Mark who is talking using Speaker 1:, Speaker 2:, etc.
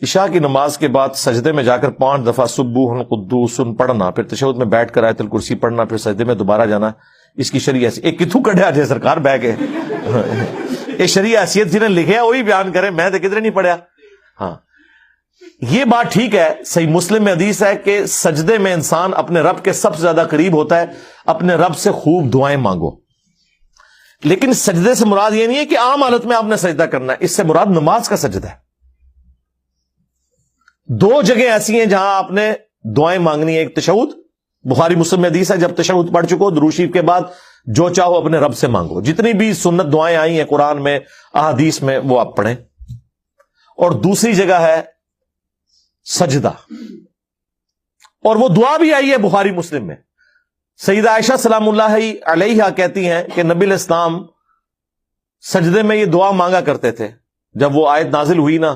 Speaker 1: عشاء کی نماز کے بعد سجدے میں جا کر 5 دفعہ سبوح قدوس پڑھنا، پھر تشہد میں بیٹھ کر آیت الکرسی پڑھنا، پھر سجدے میں دوبارہ جانا، اس کی شرعی حیثیت ایک کتوں کڈیا جائے سرکار بہ کے یہ شرعی حیثیت جنہیں لکھیا وہی بیان کرے، میں تو کدھر نہیں پڑھیا. ہاں یہ بات ٹھیک ہے، صحیح مسلم میں حدیث ہے کہ سجدے میں انسان اپنے رب کے سب سے زیادہ قریب ہوتا ہے، اپنے رب سے خوب دعائیں مانگو. لیکن سجدے سے مراد یہ نہیں ہے کہ عام حالت میں آپ نے سجدہ کرنا ہے، اس سے مراد نماز کا سجدہ ہے. 2 جگہ ایسی ہیں جہاں آپ نے دعائیں مانگنی ہے. ایک تشہد، بخاری مسلم میں حدیث ہے جب تشہد پڑھ چکو درود شریف کے بعد جو چاہو اپنے رب سے مانگو، جتنی بھی سنت دعائیں آئی ہیں قرآن میں احادیث میں وہ آپ پڑھیں. اور دوسری جگہ ہے سجدہ، اور وہ دعا بھی آئی ہے بخاری مسلم میں. سیدہ عائشہ سلام اللہ علیہا کہتی ہیں کہ نبی علیہ السلام سجدے میں یہ دعا مانگا کرتے تھے. جب وہ آیت نازل ہوئی نا